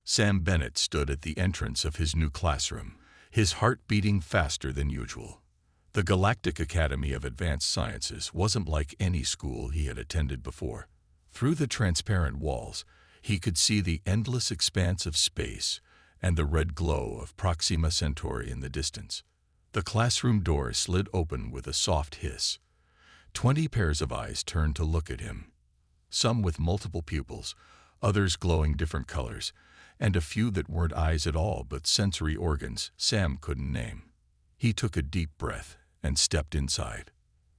Sam Bennett stood at the entrance of his new classroom, his heart beating faster than usual. The Galactic Academy of Advanced Sciences wasn't like any school he had attended before. Through the transparent walls, he could see the endless expanse of space and the red glow of Proxima Centauri in the distance. The classroom door slid open with a soft hiss. 20 pairs of eyes turned to look at him, some with multiple pupils, others glowing different colors, and a few that weren't eyes at all but sensory organs Sam couldn't name. He took a deep breath and stepped inside.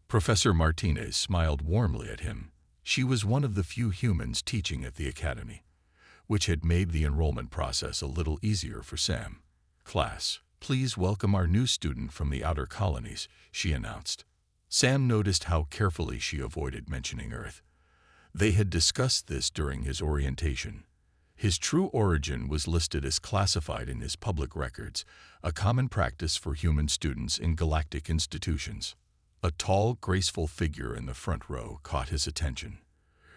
Professor Martinez smiled warmly at him. She was one of the few humans teaching at the academy, which had made the enrollment process a little easier for Sam. "Class, please welcome our new student from the outer colonies," she announced. Sam noticed how carefully she avoided mentioning Earth. They had discussed this during his orientation. His true origin was listed as classified in his public records, a common practice for human students in galactic institutions. A tall, graceful figure in the front row caught his attention.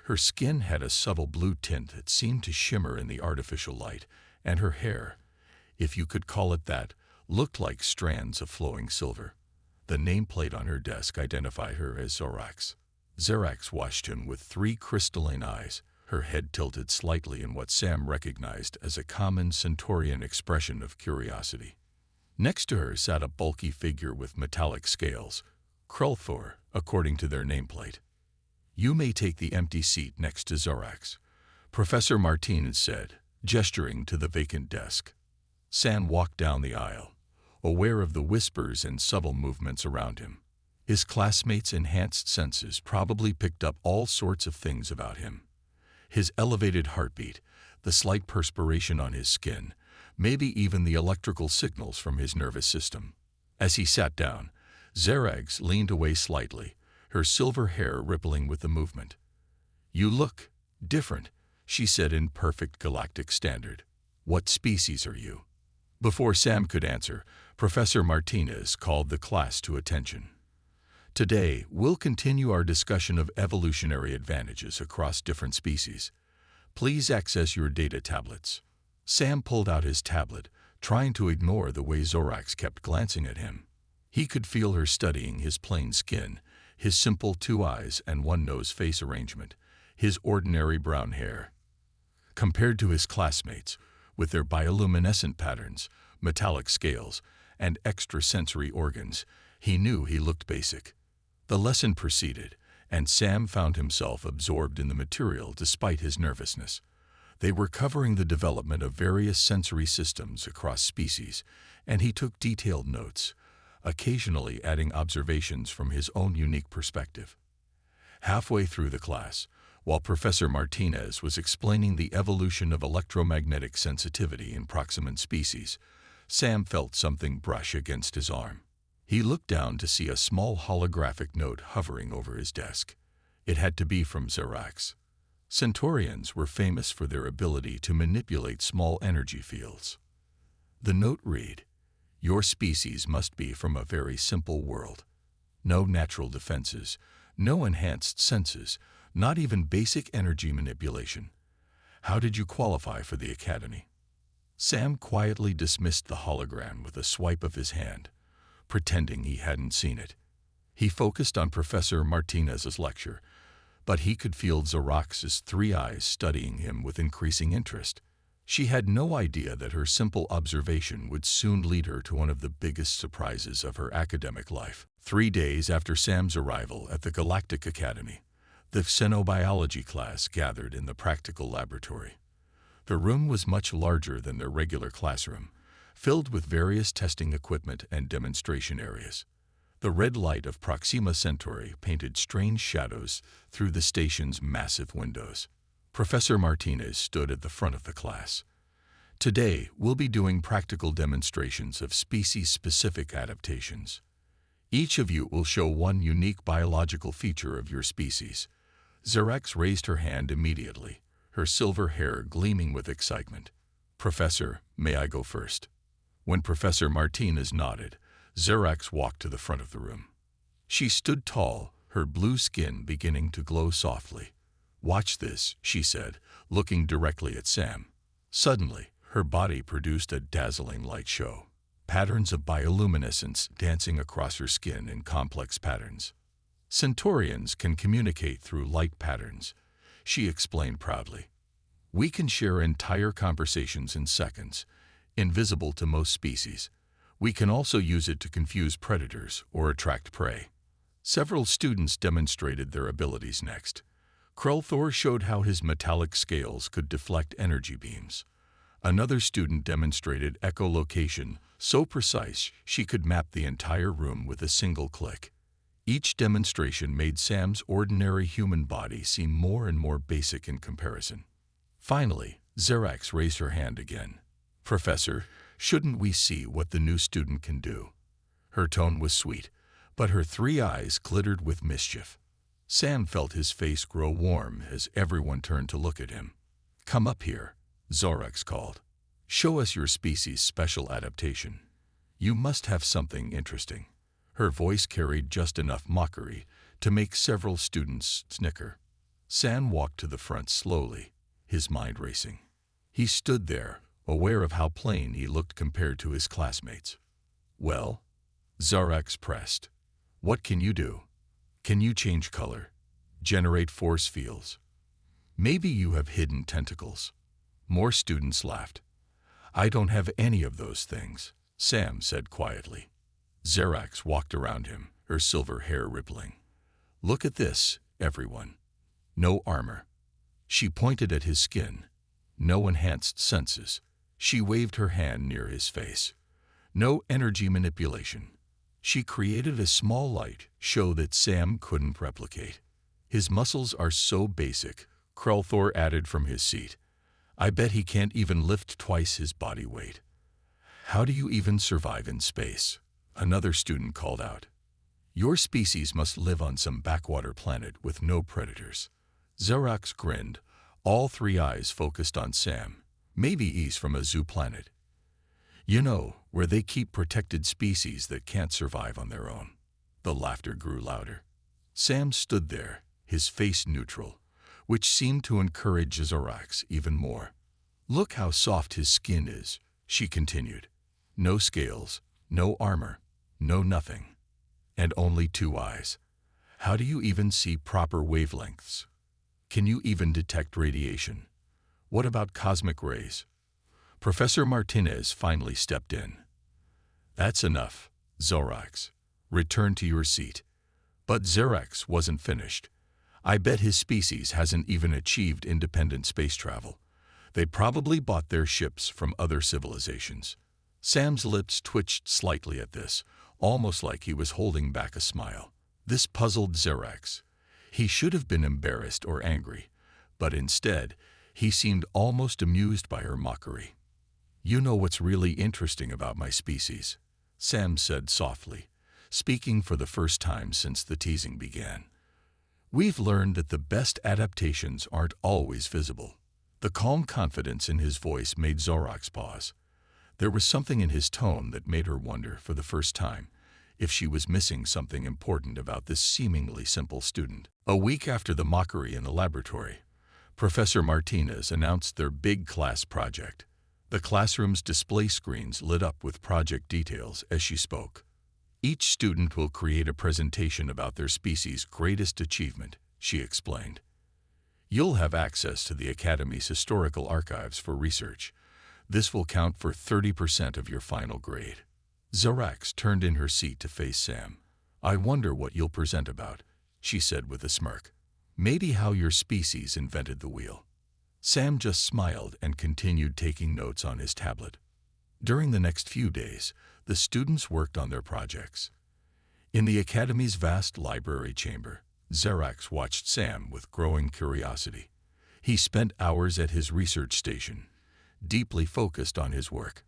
Her skin had a subtle blue tint that seemed to shimmer in the artificial light, and her hair, if you could call it that, looked like strands of flowing silver. The nameplate on her desk identified her as Zorax. Zorax watched him with 3 crystalline eyes, her head tilted slightly in what Sam recognized as a common Centaurian expression of curiosity. Next to her sat a bulky figure with metallic scales, Krulthor, according to their nameplate. "You may take the empty seat next to Zorax," Professor Martinez said, gesturing to the vacant desk. Sam walked down the aisle, aware of the whispers and subtle movements around him. His classmates' enhanced senses probably picked up all sorts of things about him. His elevated heartbeat, the slight perspiration on his skin, maybe even the electrical signals from his nervous system. As he sat down, Zorax leaned away slightly, her silver hair rippling with the movement. "You look different," she said in perfect galactic standard. "What species are you?" Before Sam could answer, Professor Martinez called the class to attention. "Today, we'll continue our discussion of evolutionary advantages across different species. Please access your data tablets." Sam pulled out his tablet, trying to ignore the way Zorax kept glancing at him. He could feel her studying his plain skin, his simple 2 eyes and 1 nose face arrangement, his ordinary brown hair. Compared to his classmates, with their bioluminescent patterns, metallic scales, and extrasensory organs, he knew he looked basic. The lesson proceeded, and Sam found himself absorbed in the material despite his nervousness. They were covering the development of various sensory systems across species, and he took detailed notes, occasionally adding observations from his own unique perspective. Halfway through the class, while Professor Martinez was explaining the evolution of electromagnetic sensitivity in proximate species, Sam felt something brush against his arm. He looked down to see a small holographic note hovering over his desk. It had to be from Zorax. Centaurians were famous for their ability to manipulate small energy fields. The note read, "Your species must be from a very simple world. No natural defenses, no enhanced senses, not even basic energy manipulation. How did you qualify for the academy?" Sam quietly dismissed the hologram with a swipe of his hand, pretending he hadn't seen it. He focused on Professor Martinez's lecture, but he could feel Zorax's 3 eyes studying him with increasing interest. She had no idea that her simple observation would soon lead her to one of the biggest surprises of her academic life. 3 days after Sam's arrival at the Galactic Academy, the xenobiology class gathered in the practical laboratory. The room was much larger than their regular classroom, filled with various testing equipment and demonstration areas. The red light of Proxima Centauri painted strange shadows through the station's massive windows. Professor Martinez stood at the front of the class. "Today, we'll be doing practical demonstrations of species-specific adaptations. Each of you will show one unique biological feature of your species." Zorax raised her hand immediately, her silver hair gleaming with excitement. "Professor, may I go first?" When Professor Martinez nodded, Zorax walked to the front of the room. She stood tall, her blue skin beginning to glow softly. "Watch this," she said, looking directly at Sam. Suddenly, Her body produced a dazzling light show, patterns of bioluminescence dancing across her skin in complex patterns. Centaurians can communicate through light patterns, she explained proudly. We can share entire conversations in seconds, invisible to most species. We can also use it to confuse predators or attract prey. Several students demonstrated their abilities next. Krulthor showed how his metallic scales could deflect energy beams. Another student demonstrated echolocation so precise she could map the entire room with a single click. Each demonstration made Sam's ordinary human body seem more and more basic in comparison. Finally, Xerax raised her hand again. "Professor, shouldn't we see what the new student can do?" Her tone was sweet, but her 3 eyes glittered with mischief. Sam felt his face grow warm as everyone turned to look at him. "Come up here," Xerax called. "Show us your species' special adaptation. You must have something interesting." Her voice carried just enough mockery to make several students snicker. Sam walked to the front slowly, his mind racing. He stood there, aware of how plain he looked compared to his classmates. "Well?" Xerax pressed. "What can you do? Can you change color? Generate force fields? Maybe you have hidden tentacles?" More students laughed. "I don't have any of those things," Sam said quietly. Xerax walked around him, her silver hair rippling. "Look at this, everyone. No armor." She pointed at his skin. "No enhanced senses." She waved her hand near his face. "No energy manipulation." She created a small light show that Sam couldn't replicate. "His muscles are so basic," Krulthor added from his seat. "I bet he can't even lift twice his body weight." "How do you even survive in space?" Another student called out. "Your species must live on some backwater planet with no predators." Xerax grinned, all 3 eyes focused on Sam. "Maybe he's from a zoo planet. You know, where they keep protected species that can't survive on their own." The laughter grew louder. Sam stood there, his face neutral, which seemed to encourage Xerax even more. "Look how soft his skin is," she continued. "No scales, no armor, no nothing. And only 2 eyes. How do you even see proper wavelengths? Can you even detect radiation? What about cosmic rays?" Professor Martinez finally stepped in. "That's enough, Xerax. Return to your seat." But Xerax wasn't finished. "I bet his species hasn't even achieved independent space travel. They probably bought their ships from other civilizations." Sam's lips twitched slightly at this, almost like he was holding back a smile. This puzzled Xerax. He should have been embarrassed or angry, but instead, he seemed almost amused by her mockery. "You know what's really interesting about my species?" Sam said softly, speaking for the first time since the teasing began. "We've learned that the best adaptations aren't always visible." The calm confidence in his voice made Xerax pause. There was something in his tone that made her wonder for the first time if she was missing something important about this seemingly simple student. A week after the mockery in the laboratory, Professor Martinez announced their big class project. The classroom's display screens lit up with project details as she spoke. "Each student will create a presentation about their species' greatest achievement," she explained. "You'll have access to the Academy's historical archives for research. This will count for 30% of your final grade." Xerax turned in her seat to face Sam. "I wonder what you'll present about," she said with a smirk. "Maybe how your species invented the wheel." Sam just smiled and continued taking notes on his tablet. During the next few days, the students worked on their projects. In the Academy's vast library chamber, Xerax watched Sam with growing curiosity. He spent hours at his research station, deeply focused on his work.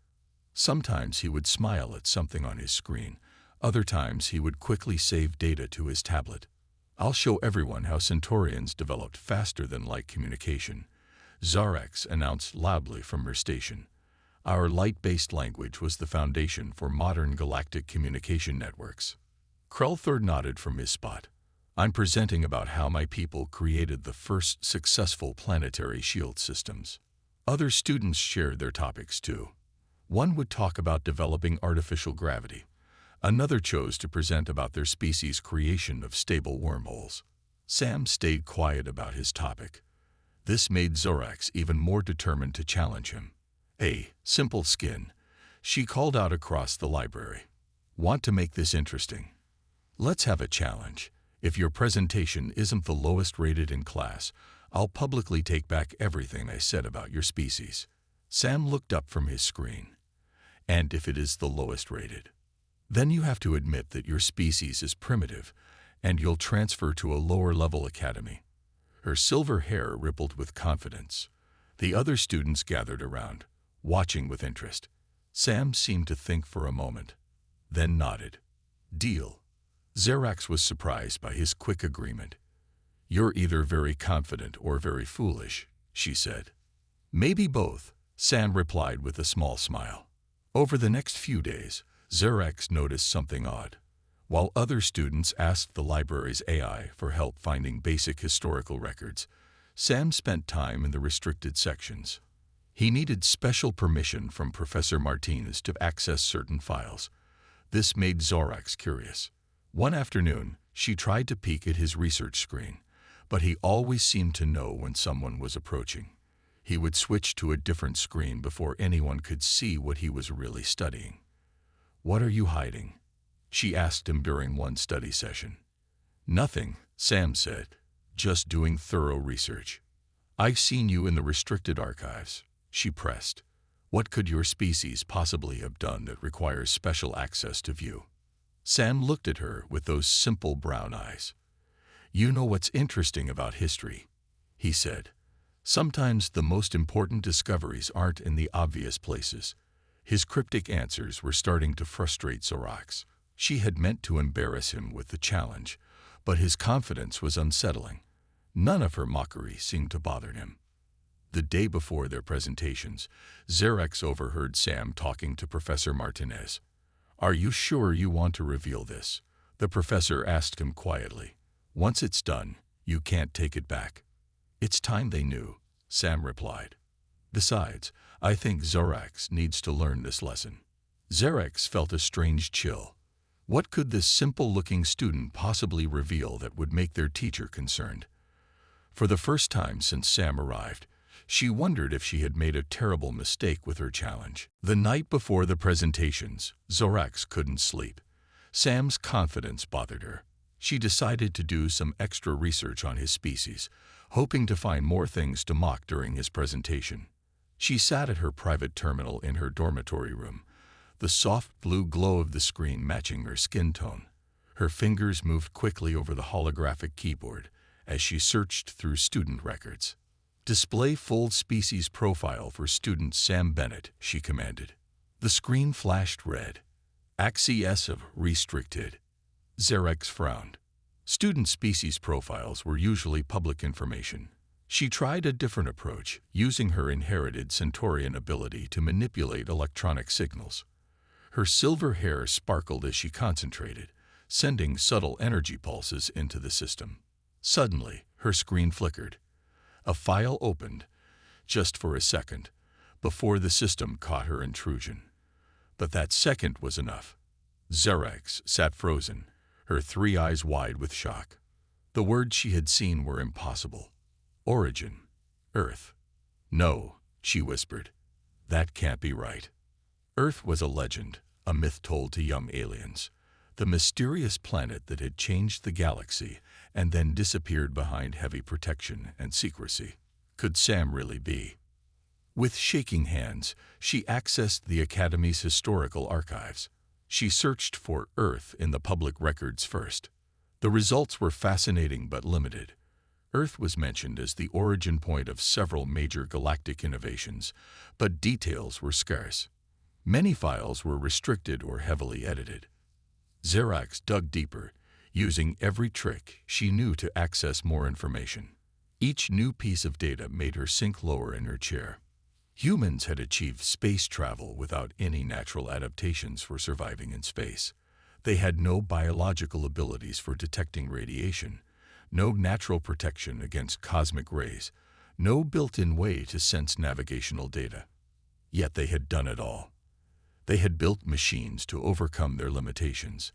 Sometimes he would smile at something on his screen. Other times he would quickly save data to his tablet. "I'll show everyone how Centaurians developed faster than light communication," Xerax announced loudly from her station. "Our light-based language was the foundation for modern galactic communication networks." Krulthor nodded from his spot. "I'm presenting about how my people created the first successful planetary shield systems." Other students shared their topics too. One would talk about developing artificial gravity. Another chose to present about their species' creation of stable wormholes. Sam stayed quiet about his topic. This made Zorax even more determined to challenge him. "Hey, simple skin," she called out across the library. "Want to make this interesting? Let's have a challenge. If your presentation isn't the lowest rated in class, I'll publicly take back everything I said about your species." Sam looked up from his screen. "And if it is the lowest rated? Then you have to admit that your species is primitive, and you'll transfer to a lower-level academy." Her silver hair rippled with confidence. The other students gathered around, watching with interest. Sam seemed to think for a moment, then nodded. "Deal." Zorax was surprised by his quick agreement. "You're either very confident or very foolish," she said. "Maybe both," Sam replied with a small smile. Over the next few days, Zorax noticed something odd. While other students asked the library's AI for help finding basic historical records, Sam spent time in the restricted sections. He needed special permission from Professor Martinez to access certain files. This made Zorax curious. One afternoon, she tried to peek at his research screen, but he always seemed to know when someone was approaching. He would switch to a different screen before anyone could see what he was really studying. "What are you hiding?" she asked him during one study session. "Nothing," Sam said. "Just doing thorough research." "I've seen you in the restricted archives," she pressed. "What could your species possibly have done that requires special access to view?" Sam looked at her with those simple brown eyes. "You know what's interesting about history," he said. "Sometimes the most important discoveries aren't in the obvious places." His cryptic answers were starting to frustrate Zorax. She had meant to embarrass him with the challenge, but his confidence was unsettling. None of her mockery seemed to bother him. The day before their presentations, Zorax overheard Sam talking to Professor Martinez. "Are you sure you want to reveal this?" the professor asked him quietly. "Once it's done, you can't take it back." "It's time they knew," Sam replied. "Besides, I think Zorax needs to learn this lesson." Zorax felt a strange chill. What could this simple-looking student possibly reveal that would make their teacher concerned? For the first time since Sam arrived, she wondered if she had made a terrible mistake with her challenge. The night before the presentations, Zorax couldn't sleep. Sam's confidence bothered her. She decided to do some extra research on his species, hoping to find more things to mock during his presentation. She sat at her private terminal in her dormitory room, the soft blue glow of the screen matching her skin tone. Her fingers moved quickly over the holographic keyboard as she searched through student records. "Display full species profile for student Sam Bennett," she commanded. The screen flashed red. "Access of restricted." Zorax frowned. Student species profiles were usually public information. She tried a different approach, using her inherited Centaurian ability to manipulate electronic signals. Her silver hair sparkled as she concentrated, sending subtle energy pulses into the system. Suddenly, her screen flickered. A file opened, just for a second, before the system caught her intrusion. But that second was enough. Zorax sat frozen, her three eyes wide with shock. The words she had seen were impossible. "Origin. Earth." "No," she whispered. "That can't be right." Earth was a legend, a myth told to young aliens. The mysterious planet that had changed the galaxy and then disappeared behind heavy protection and secrecy. Could Sam really be? With shaking hands, she accessed the Academy's historical archives. She searched for Earth in the public records first. The results were fascinating but limited. Earth was mentioned as the origin point of several major galactic innovations, but details were scarce. Many files were restricted or heavily edited. Zorax dug deeper, using every trick she knew to access more information. Each new piece of data made her sink lower in her chair. Humans had achieved space travel without any natural adaptations for surviving in space. They had no biological abilities for detecting radiation, no natural protection against cosmic rays, no built-in way to sense navigational data. Yet they had done it all. They had built machines to overcome their limitations.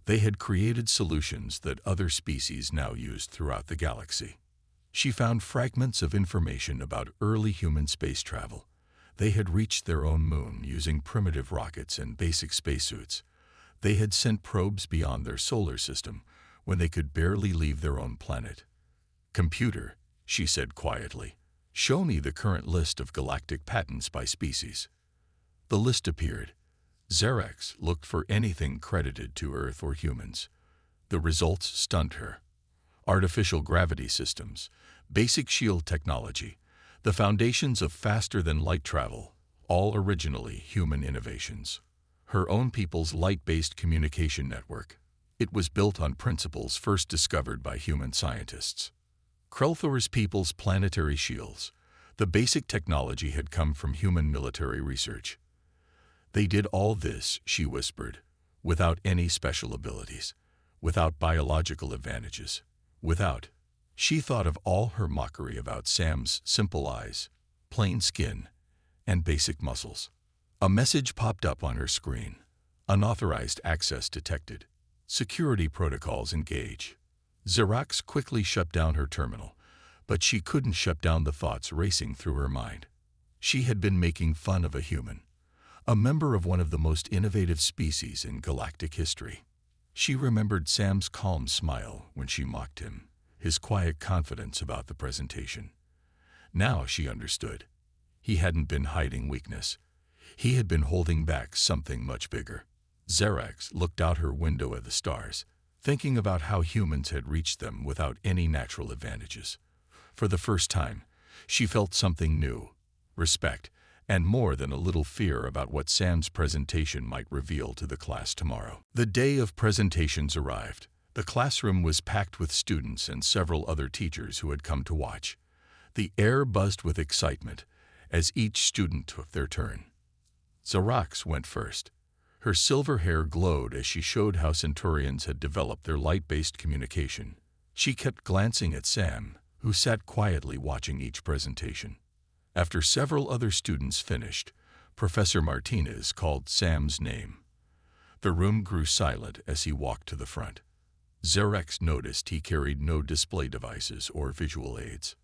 They had created solutions that other species now used throughout the galaxy. She found fragments of information about early human space travel. They had reached their own moon using primitive rockets and basic spacesuits. They had sent probes beyond their solar system when they could barely leave their own planet. "Computer," she said quietly, "show me the current list of galactic patents by species." The list appeared. Xerax looked for anything credited to Earth or humans. The results stunned her. Artificial gravity systems, basic shield technology, the foundations of faster-than-light travel, all originally human innovations. Her own people's light-based communication network. It was built on principles first discovered by human scientists. Krelthor's people's planetary shields. The basic technology had come from human military research. They did all this, she whispered, without any special abilities, without biological advantages, without. She thought of all her mockery about Sam's simple eyes, plain skin, and basic muscles. A message popped up on her screen. Unauthorized access detected. Security protocols engage. Xerax quickly shut down her terminal, but she couldn't shut down the thoughts racing through her mind. She had been making fun of a human, a member of one of the most innovative species in galactic history. She remembered Sam's calm smile when she mocked him, his quiet confidence about the presentation. Now she understood. He hadn't been hiding weakness. He had been holding back something much bigger. Xerax looked out her window at the stars, thinking about how humans had reached them without any natural advantages. For the first time, she felt something new, respect, and more than a little fear about what Sam's presentation might reveal to the class tomorrow. The day of presentations arrived. The classroom was packed with students and several other teachers who had come to watch. The air buzzed with excitement as each student took their turn. Xerax went first. Her silver hair glowed as she showed how Centaurians had developed their light-based communication. She kept glancing at Sam, who sat quietly watching each presentation. After several other students finished, Professor Martinez called Sam's name. The room grew silent as he walked to the front. Xerax noticed he carried no display devices or visual aids.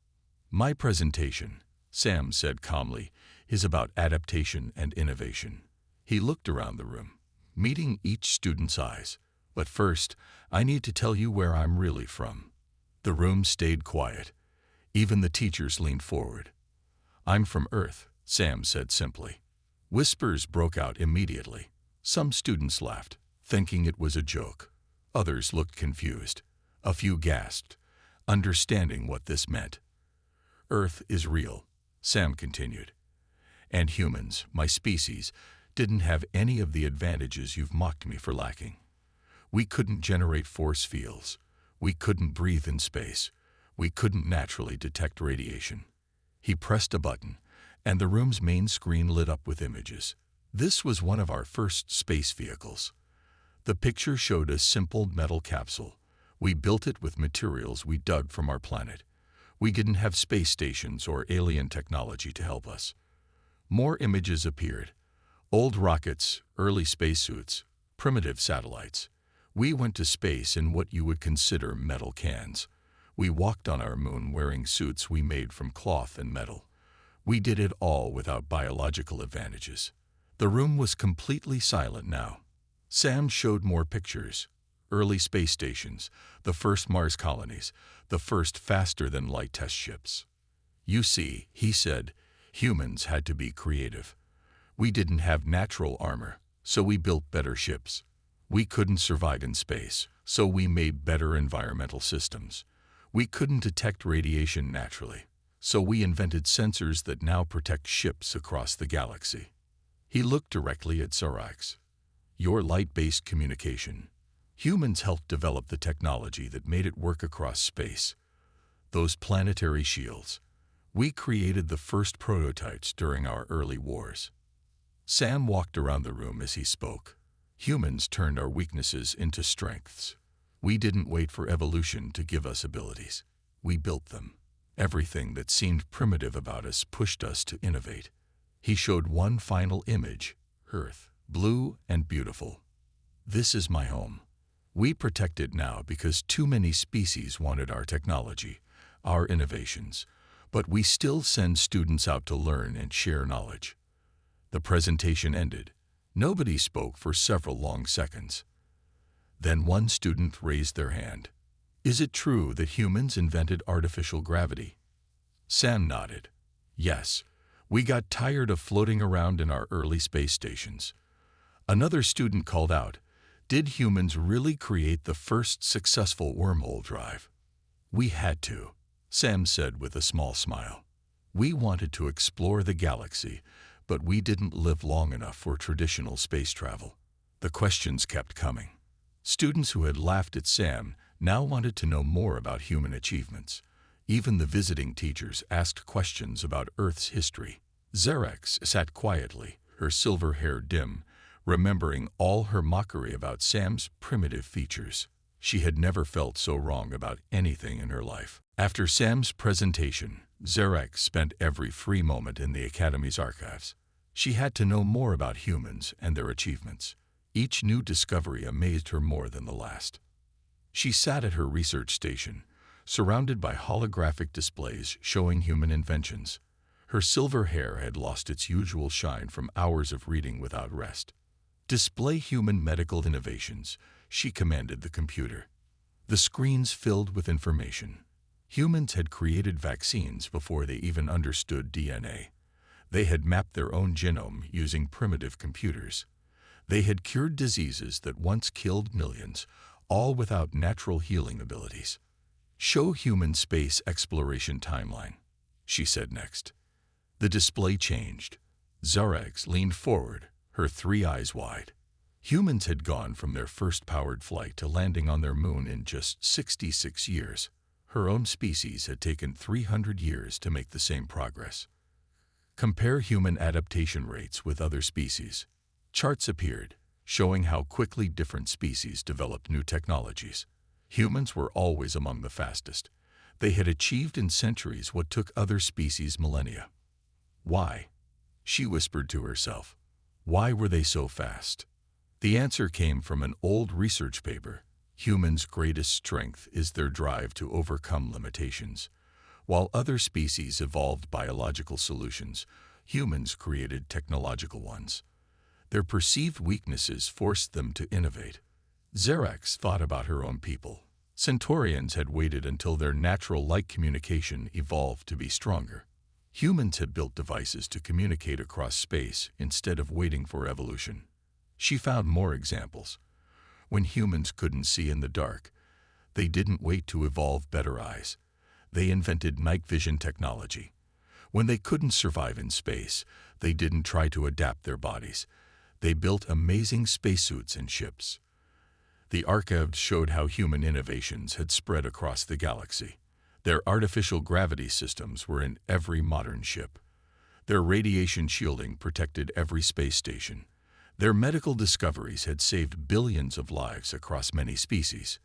"My presentation," Sam said calmly, "is about adaptation and innovation." He looked around the room, meeting each student's eyes. "But first, I need to tell you where I'm really from." The room stayed quiet. Even the teachers leaned forward. "I'm from Earth," Sam said simply. Whispers broke out immediately. Some students laughed, thinking it was a joke. Others looked confused. A few gasped, understanding what this meant. "Earth is real," Sam continued. "And humans, my species, didn't have any of the advantages you've mocked me for lacking. We couldn't generate force fields. We couldn't breathe in space. We couldn't naturally detect radiation." He pressed a button, and the room's main screen lit up with images. This was one of our first space vehicles. The picture showed a simple metal capsule. We built it with materials we dug from our planet. We didn't have space stations or alien technology to help us. More images appeared. Old rockets, early spacesuits, primitive satellites. We went to space in what you would consider metal cans. We walked on our moon wearing suits we made from cloth and metal. We did it all without biological advantages. The room was completely silent now. Sam showed more pictures. Early space stations, the first Mars colonies, the first faster-than-light test ships. "You see," he said, "humans had to be creative. We didn't have natural armor, so we built better ships. We couldn't survive in space, so we made better environmental systems. We couldn't detect radiation naturally, so we invented sensors that now protect ships across the galaxy." He looked directly at Xerax. "Your light-based communication. Humans helped develop the technology that made it work across space. Those planetary shields. We created the first prototypes during our early wars." Sam walked around the room as he spoke. "Humans turned our weaknesses into strengths. We didn't wait for evolution to give us abilities. We built them. Everything that seemed primitive about us pushed us to innovate. He showed one final image, Earth, blue and beautiful. This is my home. We protect it now because too many species wanted our technology, our innovations, but we still send students out to learn and share knowledge. The presentation ended. Nobody spoke for several long seconds. Then one student raised their hand. Is it true that humans invented artificial gravity? Sam nodded. Yes, we got tired of floating around in our early space stations. Another student called out, did humans really create the first successful wormhole drive? We had to, Sam said with a small smile. We wanted to explore the galaxy, but we didn't live long enough for traditional space travel. The questions kept coming. Students who had laughed at Sam now wanted to know more about human achievements. Even the visiting teachers asked questions about Earth's history. Xerex sat quietly, her silver hair dim, remembering all her mockery about Sam's primitive features. She had never felt so wrong about anything in her life. After Sam's presentation, Xerex spent every free moment in the Academy's archives. She had to know more about humans and their achievements. Each new discovery amazed her more than the last. She sat at her research station, surrounded by holographic displays showing human inventions. Her silver hair had lost its usual shine from hours of reading without rest. Display human medical innovations, she commanded the computer. The screens filled with information. Humans had created vaccines before they even understood DNA. They had mapped their own genome using primitive computers. They had cured diseases that once killed millions, all without natural healing abilities. Show human space exploration timeline, she said next. The display changed. Xerex leaned forward, her three eyes wide. Humans had gone from their first powered flight to landing on their moon in just 66 years. Her own species had taken 300 years to make the same progress. Compare human adaptation rates with other species. Charts appeared, showing how quickly different species developed new technologies. Humans were always among the fastest. They had achieved in centuries what took other species millennia. Why? She whispered to herself. Why were they so fast? The answer came from an old research paper. Humans' greatest strength is their drive to overcome limitations. While other species evolved biological solutions, humans created technological ones. Their perceived weaknesses forced them to innovate. Xerex thought about her own people. Centaurians had waited until their natural light communication evolved to be stronger. Humans had built devices to communicate across space instead of waiting for evolution. She found more examples. When humans couldn't see in the dark, they didn't wait to evolve better eyes. They invented night vision technology. When they couldn't survive in space, they didn't try to adapt their bodies. They built amazing spacesuits and ships. The archives showed how human innovations had spread across the galaxy. Their artificial gravity systems were in every modern ship. Their radiation shielding protected every space station. Their medical discoveries had saved billions of lives across many species.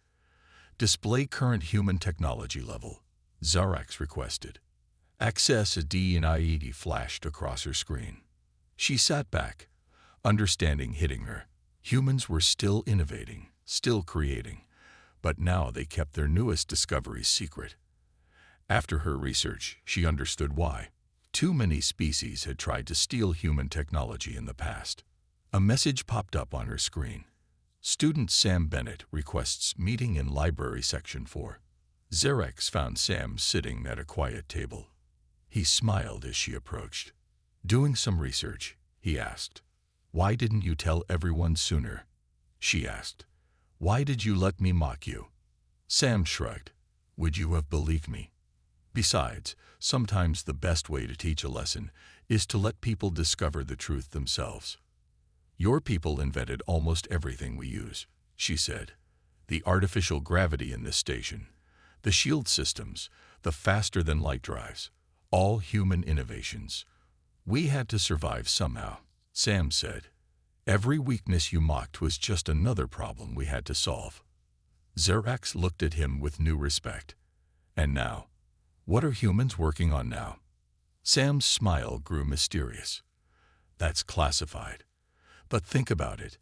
Display current human technology level, Xerex requested. Access a D&IED flashed across her screen. She sat back, understanding hitting her. Humans were still innovating, still creating, but now they kept their newest discoveries secret. After her research, she understood why. Too many species had tried to steal human technology in the past. A message popped up on her screen. Student Sam Bennett requests meeting in library section 4. Xerex found Sam sitting at a quiet table. He smiled as she approached. Doing some research, he asked. Why didn't you tell everyone sooner? She asked. Why did you let me mock you? Sam shrugged. Would you have believed me? Besides, sometimes the best way to teach a lesson is to let people discover the truth themselves. Your people invented almost everything we use, she said. The artificial gravity in this station, the shield systems, the faster-than-light drives, all human innovations. We had to survive somehow, Sam said. Every weakness you mocked was just another problem we had to solve. Xerex looked at him with new respect. And now, What are humans working on now? Sam's smile grew mysterious. That's classified. But think about it.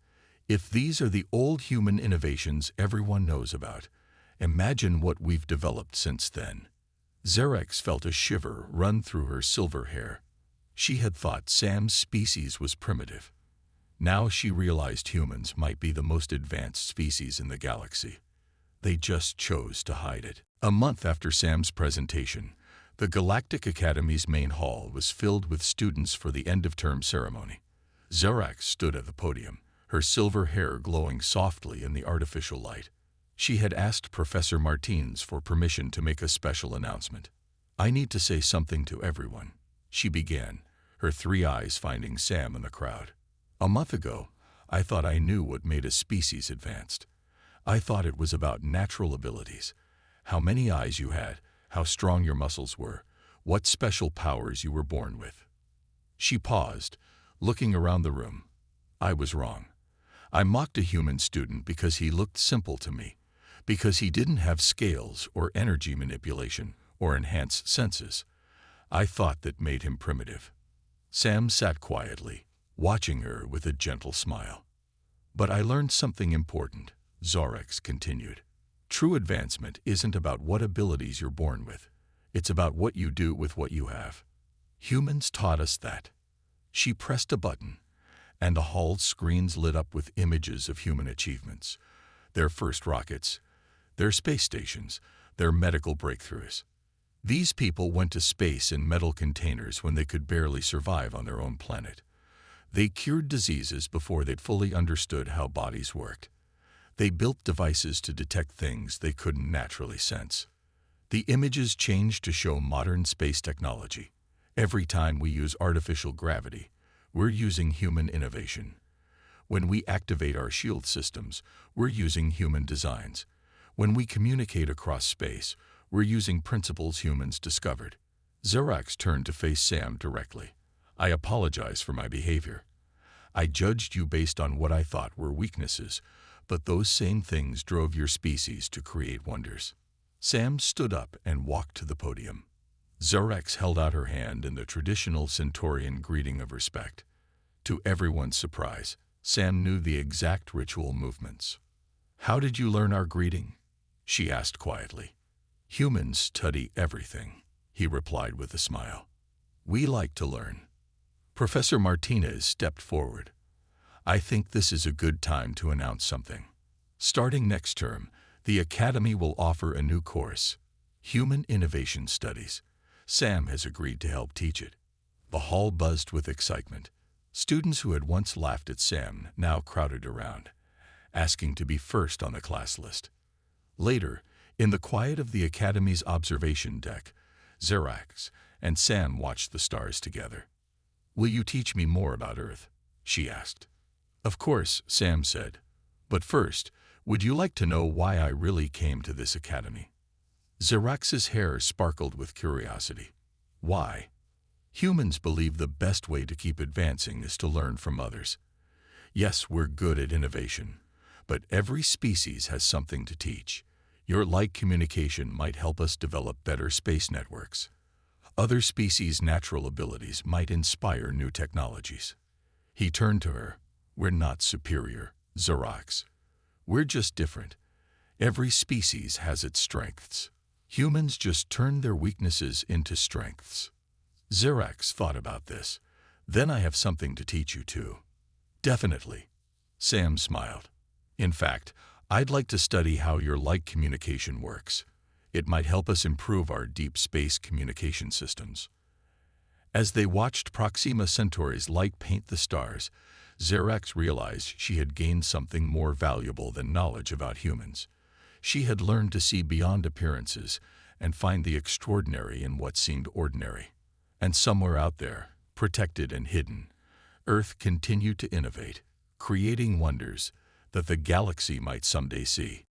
If these are the old human innovations everyone knows about, imagine what we've developed since then. Xerax felt a shiver run through her silver hair. She had thought Sam's species was primitive. Now she realized humans might be the most advanced species in the galaxy. They just chose to hide it. A month after Sam's presentation, the Galactic Academy's main hall was filled with students for the end-of-term ceremony. Xerax stood at the podium, her silver hair glowing softly in the artificial light. She had asked Professor Martins for permission to make a special announcement. "I need to say something to everyone," she began, her three eyes finding Sam in the crowd. "A month ago, I thought I knew what made a species advanced. I thought it was about natural abilities, how many eyes you had, how strong your muscles were, what special powers you were born with." She paused, looking around the room. I was wrong. I mocked a human student because he looked simple to me, because he didn't have scales or energy manipulation or enhanced senses. I thought that made him primitive. Sam sat quietly, watching her with a gentle smile. "But I learned something important," Xerax continued. "True advancement isn't about what abilities you're born with. It's about what you do with what you have. Humans taught us that." She pressed a button, and the hall's screens lit up with images of human achievements. Their first rockets, their space stations, their medical breakthroughs. These people went to space in metal containers when they could barely survive on their own planet. They cured diseases before they'd fully understood how bodies worked. They built devices to detect things they couldn't naturally sense. The images changed to show modern space technology. Every time we use artificial gravity, we're using human innovation. When we activate our shield systems, we're using human designs. When we communicate across space, we're using principles humans discovered. Xerax turned to face Sam directly. "I apologize for my behavior. I judged you based on what I thought were weaknesses, but those same things drove your species to create wonders." Sam stood up and walked to the podium. Xerax held out her hand in the traditional Centaurian greeting of respect. To everyone's surprise, Sam knew the exact ritual movements. "How did you learn our greeting?" she asked quietly. "Humans study everything," he replied with a smile. "We like to learn." Professor Martinez stepped forward. "I think this is a good time to announce something. Starting next term, the Academy will offer a new course, Human Innovation Studies. Sam has agreed to help teach it." The hall buzzed with excitement. Students who had once laughed at Sam now crowded around, asking to be first on the class list. Later, in the quiet of the Academy's observation deck, Xerax and Sam watched the stars together. "Will you teach me more about Earth?" she asked. "Of course," Sam said. "But first, would you like to know why I really came to this academy?" Xerax's hair sparkled with curiosity. "Why?" "Humans believe the best way to keep advancing is to learn from others. Yes, we're good at innovation, but every species has something to teach. Your like communication might help us develop better space networks. Other species' natural abilities might inspire new technologies." He turned to her. "We're not superior, Xerax. We're just different. Every species has its strengths. Humans just turn their weaknesses into strengths." Xerax thought about this. "Then I have something to teach you too." "Definitely." Sam smiled. "In fact, I'd like to study how your light communication works. It might help us improve our deep space communication systems." As they watched Proxima Centauri's light paint the stars, Xerax realized she had gained something more valuable than knowledge about humans. She had learned to see beyond appearances and find the extraordinary in what seemed ordinary. And somewhere out there, protected and hidden, Earth continued to innovate, creating wonders that the galaxy might someday see.